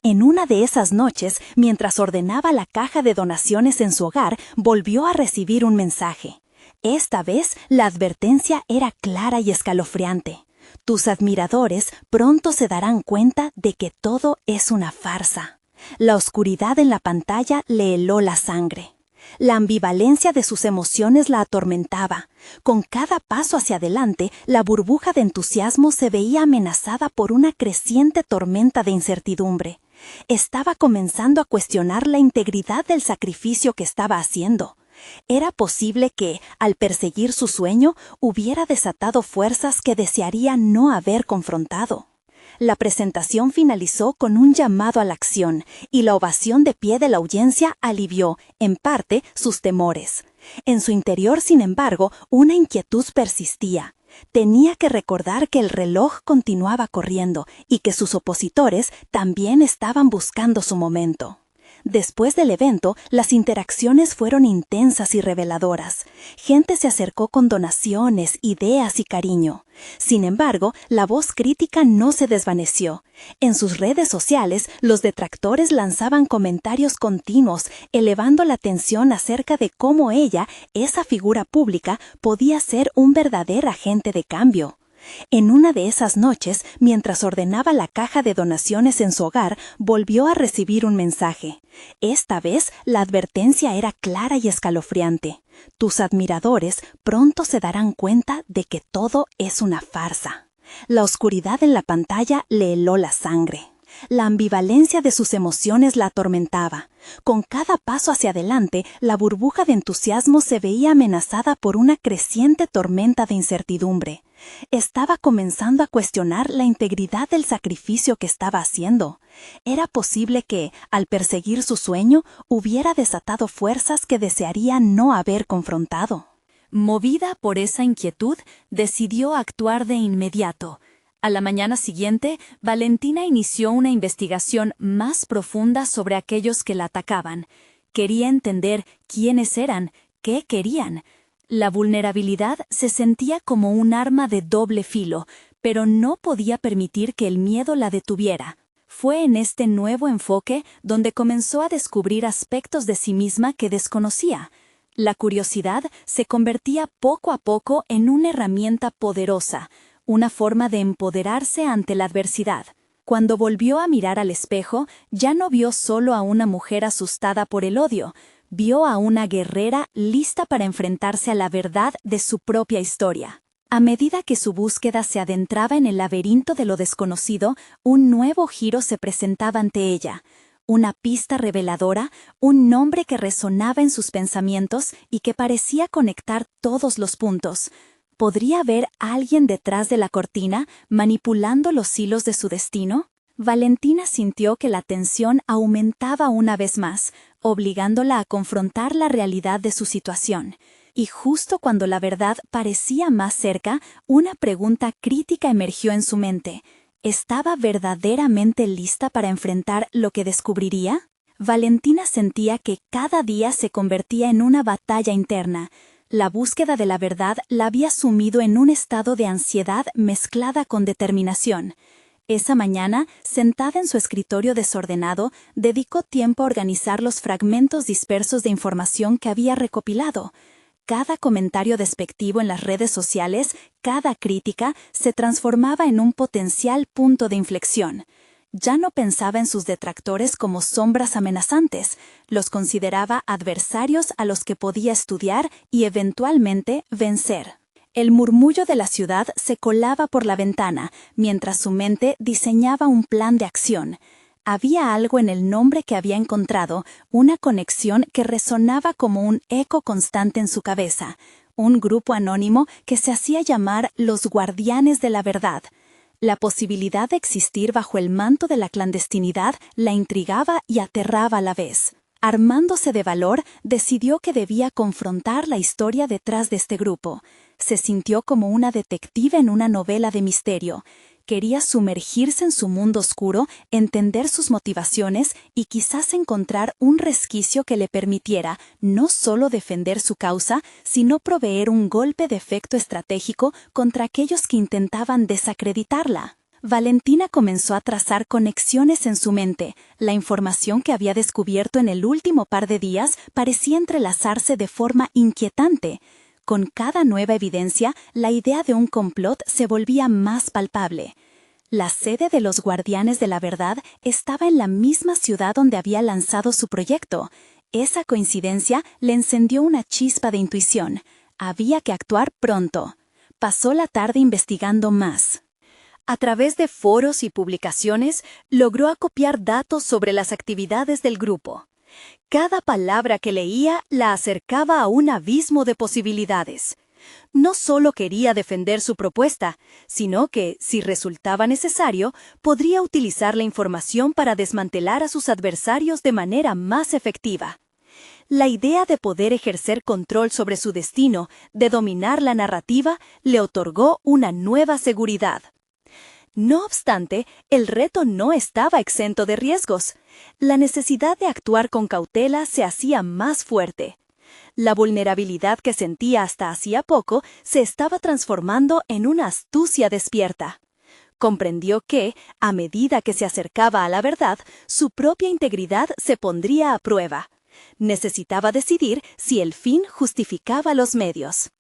En una de esas noches, mientras ordenaba la caja de donaciones en su hogar, volvió a recibir un mensaje. Esta vez, la advertencia era clara y escalofriante. Tus admiradores pronto se darán cuenta de que todo es una farsa. La oscuridad en la pantalla le heló la sangre. La ambivalencia de sus emociones la atormentaba. Con cada paso hacia adelante, la burbuja de entusiasmo se veía amenazada por una creciente tormenta de incertidumbre. Estaba comenzando a cuestionar la integridad del sacrificio que estaba haciendo. Era posible que, al perseguir su sueño, hubiera desatado fuerzas que desearía no haber confrontado. La presentación finalizó con un llamado a la acción, y la ovación de pie de la audiencia alivió, en parte, sus temores. En su interior, sin embargo, una inquietud persistía. Tenía que recordar que el reloj continuaba corriendo y que sus opositores también estaban buscando su momento. Después del evento, las interacciones fueron intensas y reveladoras. Gente se acercó con donaciones, ideas y cariño. Sin embargo, la voz crítica no se desvaneció. En sus redes sociales, los detractores lanzaban comentarios continuos, elevando la tensión acerca de cómo ella, esa figura pública, podía ser un verdadero agente de cambio. En una de esas noches, mientras ordenaba la caja de donaciones en su hogar, volvió a recibir un mensaje. Esta vez, la advertencia era clara y escalofriante. Tus admiradores pronto se darán cuenta de que todo es una farsa. La oscuridad en la pantalla le heló la sangre. La ambivalencia de sus emociones la atormentaba. Con cada paso hacia adelante, la burbuja de entusiasmo se veía amenazada por una creciente tormenta de incertidumbre. Estaba comenzando a cuestionar la integridad del sacrificio que estaba haciendo. Era posible que, al perseguir su sueño, hubiera desatado fuerzas que desearía no haber confrontado. Movida por esa inquietud, decidió actuar de inmediato. A la mañana siguiente, Valentina inició una investigación más profunda sobre aquellos que la atacaban. Quería entender quiénes eran, qué querían. La vulnerabilidad se sentía como un arma de doble filo, pero no podía permitir que el miedo la detuviera. Fue en este nuevo enfoque donde comenzó a descubrir aspectos de sí misma que desconocía. La curiosidad se convertía poco a poco en una herramienta poderosa, una forma de empoderarse ante la adversidad. Cuando volvió a mirar al espejo, ya no vio solo a una mujer asustada por el odio, vio a una guerrera lista para enfrentarse a la verdad de su propia historia. A medida que su búsqueda se adentraba en el laberinto de lo desconocido, un nuevo giro se presentaba ante ella. Una pista reveladora, un nombre que resonaba en sus pensamientos y que parecía conectar todos los puntos. ¿Podría haber alguien detrás de la cortina manipulando los hilos de su destino? Valentina sintió que la tensión aumentaba una vez más, obligándola a confrontar la realidad de su situación. Y justo cuando la verdad parecía más cerca, una pregunta crítica emergió en su mente. ¿Estaba verdaderamente lista para enfrentar lo que descubriría? Valentina sentía que cada día se convertía en una batalla interna. La búsqueda de la verdad la había sumido en un estado de ansiedad mezclada con determinación. Esa mañana, sentada en su escritorio desordenado, dedicó tiempo a organizar los fragmentos dispersos de información que había recopilado. Cada comentario despectivo en las redes sociales, cada crítica, se transformaba en un potencial punto de inflexión. Ya no pensaba en sus detractores como sombras amenazantes, los consideraba adversarios a los que podía estudiar y eventualmente vencer. El murmullo de la ciudad se colaba por la ventana, mientras su mente diseñaba un plan de acción. Había algo en el nombre que había encontrado, una conexión que resonaba como un eco constante en su cabeza, un grupo anónimo que se hacía llamar los Guardianes de la Verdad. La posibilidad de existir bajo el manto de la clandestinidad la intrigaba y aterraba a la vez. Armándose de valor, decidió que debía confrontar la historia detrás de este grupo. Se sintió como una detective en una novela de misterio. Quería sumergirse en su mundo oscuro, entender sus motivaciones y quizás encontrar un resquicio que le permitiera no solo defender su causa, sino proveer un golpe de efecto estratégico contra aquellos que intentaban desacreditarla. Valentina comenzó a trazar conexiones en su mente. La información que había descubierto en el último par de días parecía entrelazarse de forma inquietante. Con cada nueva evidencia, la idea de un complot se volvía más palpable. La sede de los Guardianes de la Verdad estaba en la misma ciudad donde había lanzado su proyecto. Esa coincidencia le encendió una chispa de intuición. Había que actuar pronto. Pasó la tarde investigando más. A través de foros y publicaciones, logró acopiar datos sobre las actividades del grupo. Cada palabra que leía la acercaba a un abismo de posibilidades. No solo quería defender su propuesta, sino que, si resultaba necesario, podría utilizar la información para desmantelar a sus adversarios de manera más efectiva. La idea de poder ejercer control sobre su destino, de dominar la narrativa, le otorgó una nueva seguridad. No obstante, el reto no estaba exento de riesgos. La necesidad de actuar con cautela se hacía más fuerte. La vulnerabilidad que sentía hasta hacía poco se estaba transformando en una astucia despierta. Comprendió que, a medida que se acercaba a la verdad, su propia integridad se pondría a prueba. Necesitaba decidir si el fin justificaba los medios.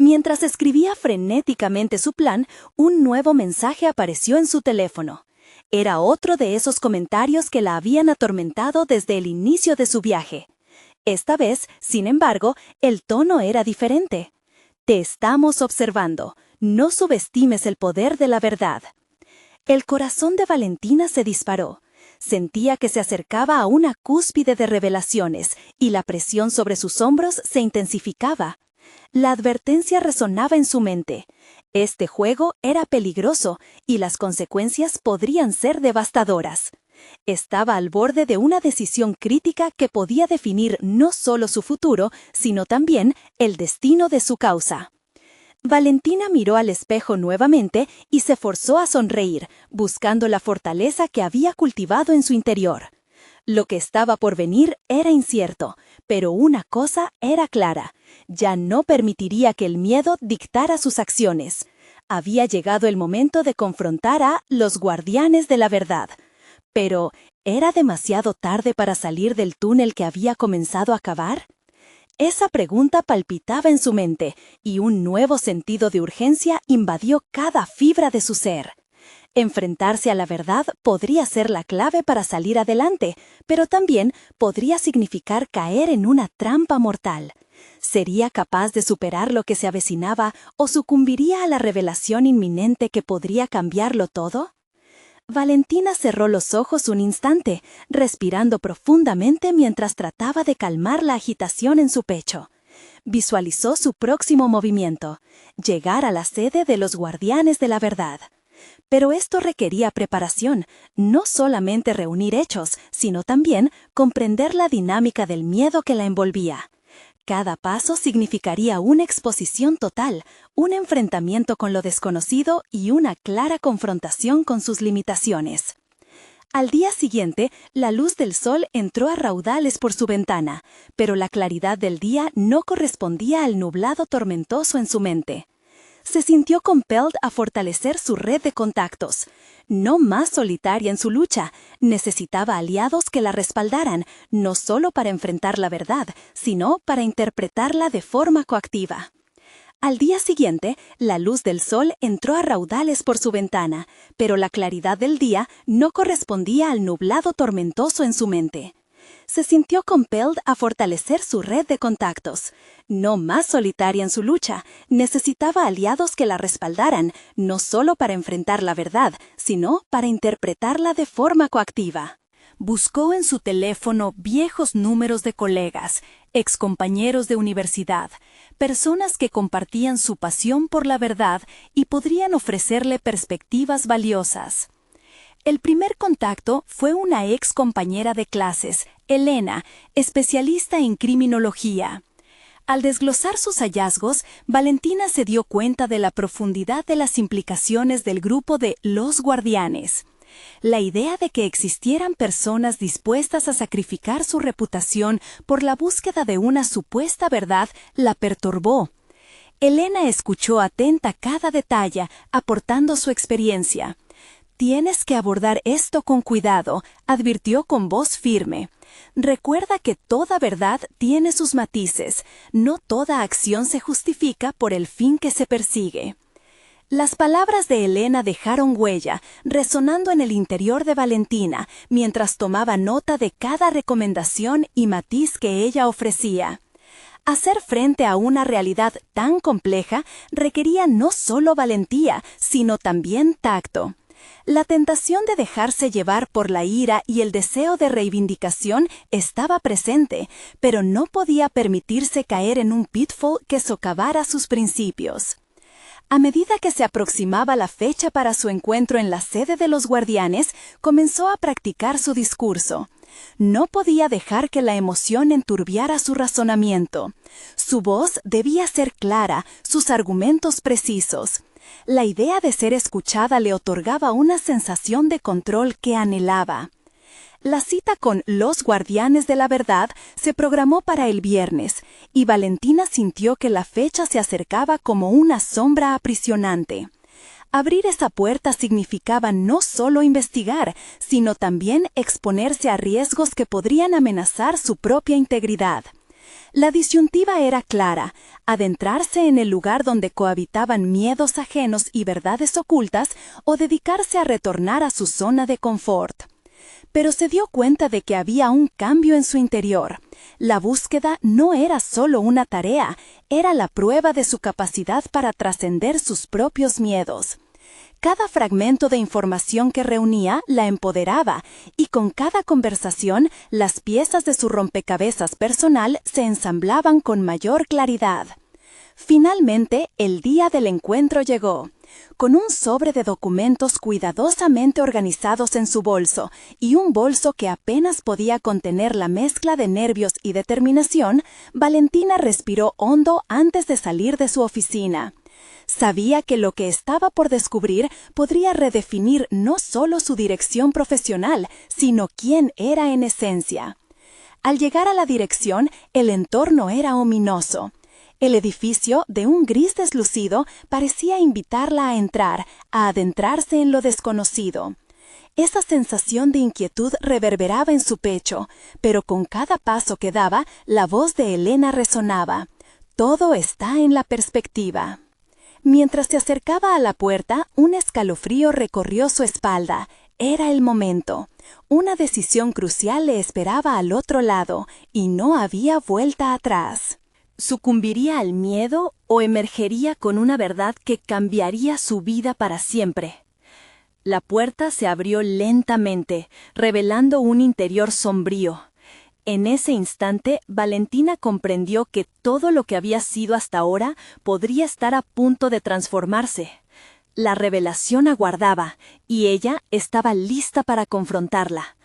Mientras escribía frenéticamente su plan, un nuevo mensaje apareció en su teléfono. Era otro de esos comentarios que la habían atormentado desde el inicio de su viaje. Esta vez, sin embargo, el tono era diferente. Te estamos observando. No subestimes el poder de la verdad. El corazón de Valentina se disparó. Sentía que se acercaba a una cúspide de revelaciones y la presión sobre sus hombros se intensificaba. La advertencia resonaba en su mente. Este juego era peligroso y las consecuencias podrían ser devastadoras. Estaba al borde de una decisión crítica que podía definir no solo su futuro, sino también el destino de su causa. Valentina miró al espejo nuevamente y se forzó a sonreír, buscando la fortaleza que había cultivado en su interior. Lo que estaba por venir era incierto, pero una cosa era clara: ya no permitiría que el miedo dictara sus acciones. Había llegado el momento de confrontar a los Guardianes de la Verdad. Pero, ¿era demasiado tarde para salir del túnel que había comenzado a cavar? Esa pregunta palpitaba en su mente, y un nuevo sentido de urgencia invadió cada fibra de su ser. Enfrentarse a la verdad podría ser la clave para salir adelante, pero también podría significar caer en una trampa mortal. ¿Sería capaz de superar lo que se avecinaba o sucumbiría a la revelación inminente que podría cambiarlo todo? Valentina cerró los ojos un instante, respirando profundamente mientras trataba de calmar la agitación en su pecho. Visualizó su próximo movimiento: llegar a la sede de los Guardianes de la Verdad. Pero esto requería preparación, no solamente reunir hechos, sino también comprender la dinámica del miedo que la envolvía. Cada paso significaría una exposición total, un enfrentamiento con lo desconocido y una clara confrontación con sus limitaciones. Al día siguiente, la luz del sol entró a raudales por su ventana, pero la claridad del día no correspondía al nublado tormentoso en su mente. Se sintió compelled a fortalecer su red de contactos. No más solitaria en su lucha, necesitaba aliados que la respaldaran, no solo para enfrentar la verdad, sino para interpretarla de forma coactiva. Al día siguiente, la luz del sol entró a raudales por su ventana, pero la claridad del día no correspondía al nublado tormentoso en su mente. Se sintió compelled a fortalecer su red de contactos. No más solitaria en su lucha, necesitaba aliados que la respaldaran, no solo para enfrentar la verdad, sino para interpretarla de forma coactiva. Buscó en su teléfono viejos números de colegas, excompañeros de universidad, personas que compartían su pasión por la verdad y podrían ofrecerle perspectivas valiosas. El primer contacto fue una ex compañera de clases, Elena, especialista en criminología. Al desglosar sus hallazgos, Valentina se dio cuenta de la profundidad de las implicaciones del grupo de los Guardianes. La idea de que existieran personas dispuestas a sacrificar su reputación por la búsqueda de una supuesta verdad la perturbó. Elena escuchó atenta cada detalle, aportando su experiencia. Tienes que abordar esto con cuidado, advirtió con voz firme. Recuerda que toda verdad tiene sus matices, no toda acción se justifica por el fin que se persigue. Las palabras de Elena dejaron huella, resonando en el interior de Valentina, mientras tomaba nota de cada recomendación y matiz que ella ofrecía. Hacer frente a una realidad tan compleja requería no solo valentía, sino también tacto. La tentación de dejarse llevar por la ira y el deseo de reivindicación estaba presente, pero no podía permitirse caer en un pitfall que socavara sus principios. A medida que se aproximaba la fecha para su encuentro en la sede de los guardianes, comenzó a practicar su discurso. No podía dejar que la emoción enturbiara su razonamiento. Su voz debía ser clara, sus argumentos precisos. La idea de ser escuchada le otorgaba una sensación de control que anhelaba. La cita con los guardianes de la verdad se programó para el viernes, y Valentina sintió que la fecha se acercaba como una sombra aprisionante. Abrir esa puerta significaba no solo investigar, sino también exponerse a riesgos que podrían amenazar su propia integridad. La disyuntiva era clara: adentrarse en el lugar donde cohabitaban miedos ajenos y verdades ocultas, o dedicarse a retornar a su zona de confort. Pero se dio cuenta de que había un cambio en su interior. La búsqueda no era solo una tarea, era la prueba de su capacidad para trascender sus propios miedos. Cada fragmento de información que reunía la empoderaba, y con cada conversación las piezas de su rompecabezas personal se ensamblaban con mayor claridad. Finalmente, el día del encuentro llegó. Con un sobre de documentos cuidadosamente organizados en su bolso y un bolso que apenas podía contener la mezcla de nervios y determinación, Valentina respiró hondo antes de salir de su oficina. Sabía que lo que estaba por descubrir podría redefinir no solo su dirección profesional, sino quién era en esencia. Al llegar a la dirección, el entorno era ominoso. El edificio, de un gris deslucido, parecía invitarla a entrar, a adentrarse en lo desconocido. Esa sensación de inquietud reverberaba en su pecho, pero con cada paso que daba, la voz de Elena resonaba. Todo está en la perspectiva. Mientras se acercaba a la puerta, un escalofrío recorrió su espalda. Era el momento. Una decisión crucial le esperaba al otro lado, y no había vuelta atrás. ¿Sucumbiría al miedo o emergería con una verdad que cambiaría su vida para siempre? La puerta se abrió lentamente, revelando un interior sombrío. En ese instante, Valentina comprendió que todo lo que había sido hasta ahora podría estar a punto de transformarse. La revelación aguardaba, y ella estaba lista para confrontarla.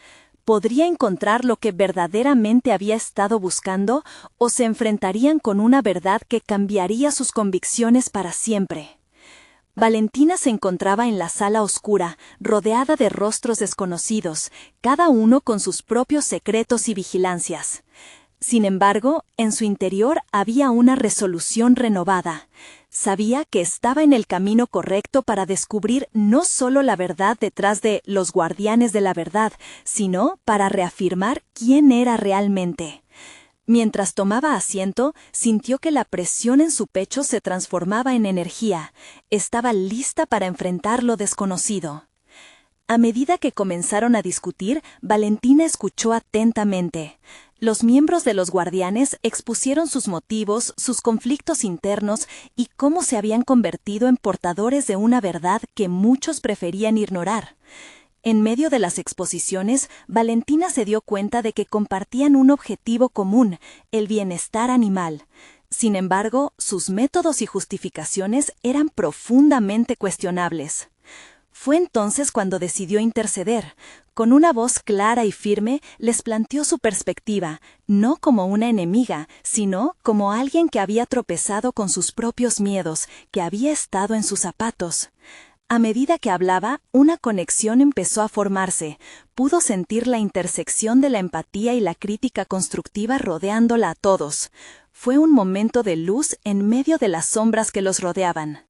¿Podría encontrar lo que verdaderamente había estado buscando, o se enfrentarían con una verdad que cambiaría sus convicciones para siempre? Valentina se encontraba en la sala oscura, rodeada de rostros desconocidos, cada uno con sus propios secretos y vigilancias. Sin embargo, en su interior había una resolución renovada. Sabía que estaba en el camino correcto para descubrir no solo la verdad detrás de los guardianes de la verdad, sino para reafirmar quién era realmente. Mientras tomaba asiento, sintió que la presión en su pecho se transformaba en energía. Estaba lista para enfrentar lo desconocido. A medida que comenzaron a discutir, Valentina escuchó atentamente. Los miembros de los guardianes expusieron sus motivos, sus conflictos internos y cómo se habían convertido en portadores de una verdad que muchos preferían ignorar. En medio de las exposiciones, Valentina se dio cuenta de que compartían un objetivo común, el bienestar animal. Sin embargo, sus métodos y justificaciones eran profundamente cuestionables. Fue entonces cuando decidió interceder. Con una voz clara y firme, les planteó su perspectiva, no como una enemiga, sino como alguien que había tropezado con sus propios miedos, que había estado en sus zapatos. A medida que hablaba, una conexión empezó a formarse. Pudo sentir la intersección de la empatía y la crítica constructiva rodeándola a todos. Fue un momento de luz en medio de las sombras que los rodeaban.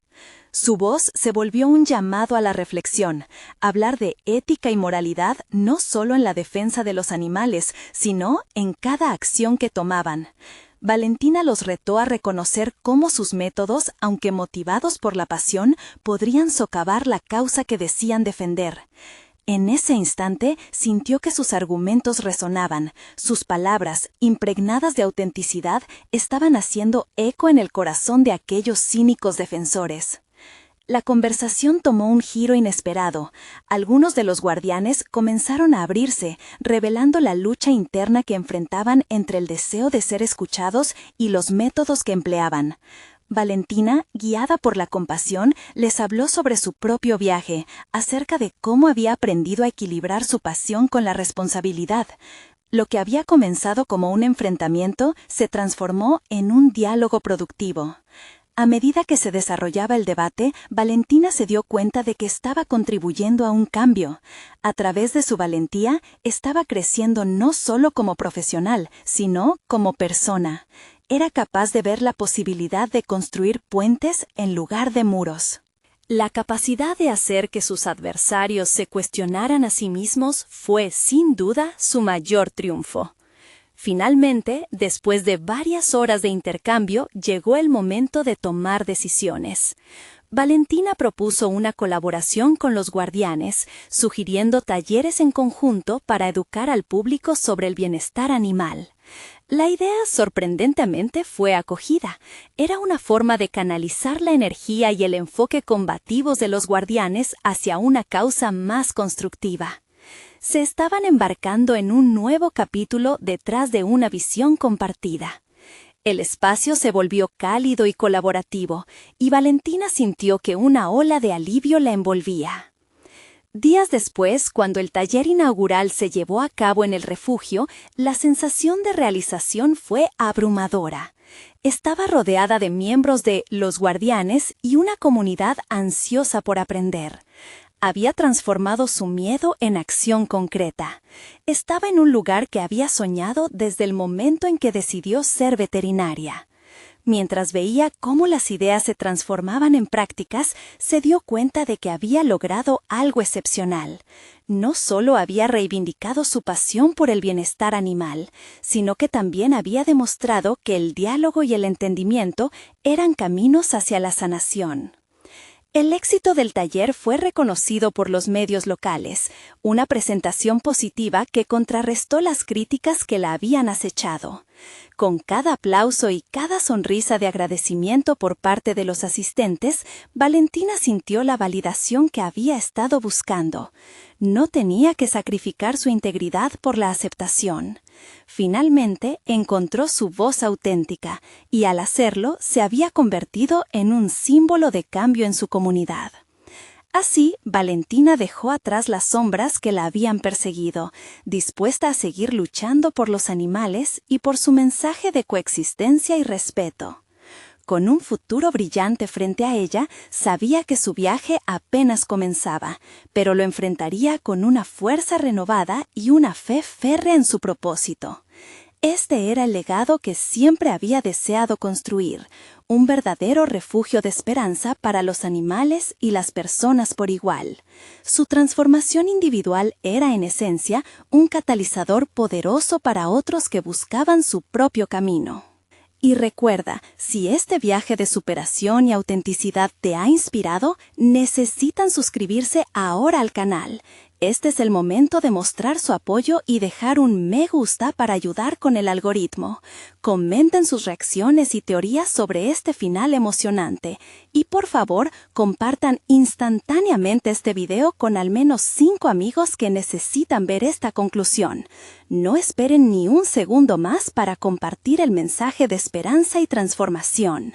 Su voz se volvió un llamado a la reflexión, hablar de ética y moralidad no solo en la defensa de los animales, sino en cada acción que tomaban. Valentina los retó a reconocer cómo sus métodos, aunque motivados por la pasión, podrían socavar la causa que decían defender. En ese instante sintió que sus argumentos resonaban, sus palabras, impregnadas de autenticidad, estaban haciendo eco en el corazón de aquellos cínicos defensores. La conversación tomó un giro inesperado. Algunos de los guardianes comenzaron a abrirse, revelando la lucha interna que enfrentaban entre el deseo de ser escuchados y los métodos que empleaban. Valentina, guiada por la compasión, les habló sobre su propio viaje, acerca de cómo había aprendido a equilibrar su pasión con la responsabilidad. Lo que había comenzado como un enfrentamiento se transformó en un diálogo productivo. A medida que se desarrollaba el debate, Valentina se dio cuenta de que estaba contribuyendo a un cambio. A través de su valentía, estaba creciendo no solo como profesional, sino como persona. Era capaz de ver la posibilidad de construir puentes en lugar de muros. La capacidad de hacer que sus adversarios se cuestionaran a sí mismos fue, sin duda, su mayor triunfo. Finalmente, después de varias horas de intercambio, llegó el momento de tomar decisiones. Valentina propuso una colaboración con los guardianes, sugiriendo talleres en conjunto para educar al público sobre el bienestar animal. La idea, sorprendentemente, fue acogida. Era una forma de canalizar la energía y el enfoque combativos de los guardianes hacia una causa más constructiva. Se estaban embarcando en un nuevo capítulo detrás de una visión compartida. El espacio se volvió cálido y colaborativo, y Valentina sintió que una ola de alivio la envolvía. Días después, cuando el taller inaugural se llevó a cabo en el refugio, la sensación de realización fue abrumadora. Estaba rodeada de miembros de los guardianes y una comunidad ansiosa por aprender. Había transformado su miedo en acción concreta. Estaba en un lugar que había soñado desde el momento en que decidió ser veterinaria. Mientras veía cómo las ideas se transformaban en prácticas, se dio cuenta de que había logrado algo excepcional. No solo había reivindicado su pasión por el bienestar animal, sino que también había demostrado que el diálogo y el entendimiento eran caminos hacia la sanación. El éxito del taller fue reconocido por los medios locales, una presentación positiva que contrarrestó las críticas que la habían acechado. Con cada aplauso y cada sonrisa de agradecimiento por parte de los asistentes, Valentina sintió la validación que había estado buscando. No tenía que sacrificar su integridad por la aceptación. Finalmente encontró su voz auténtica y al hacerlo se había convertido en un símbolo de cambio en su comunidad. Así, Valentina dejó atrás las sombras que la habían perseguido, dispuesta a seguir luchando por los animales y por su mensaje de coexistencia y respeto. Con un futuro brillante frente a ella, sabía que su viaje apenas comenzaba, pero lo enfrentaría con una fuerza renovada y una fe férrea en su propósito. Este era el legado que siempre había deseado construir, un verdadero refugio de esperanza para los animales y las personas por igual. Su transformación individual era, en esencia, un catalizador poderoso para otros que buscaban su propio camino. Y recuerda, si este viaje de superación y autenticidad te ha inspirado, necesitan suscribirse ahora al canal. Este es el momento de mostrar su apoyo y dejar un me gusta para ayudar con el algoritmo. Comenten sus reacciones y teorías sobre este final emocionante. Y por favor, compartan instantáneamente este video con al menos 5 amigos que necesitan ver esta conclusión. No esperen ni un segundo más para compartir el mensaje de esperanza y transformación.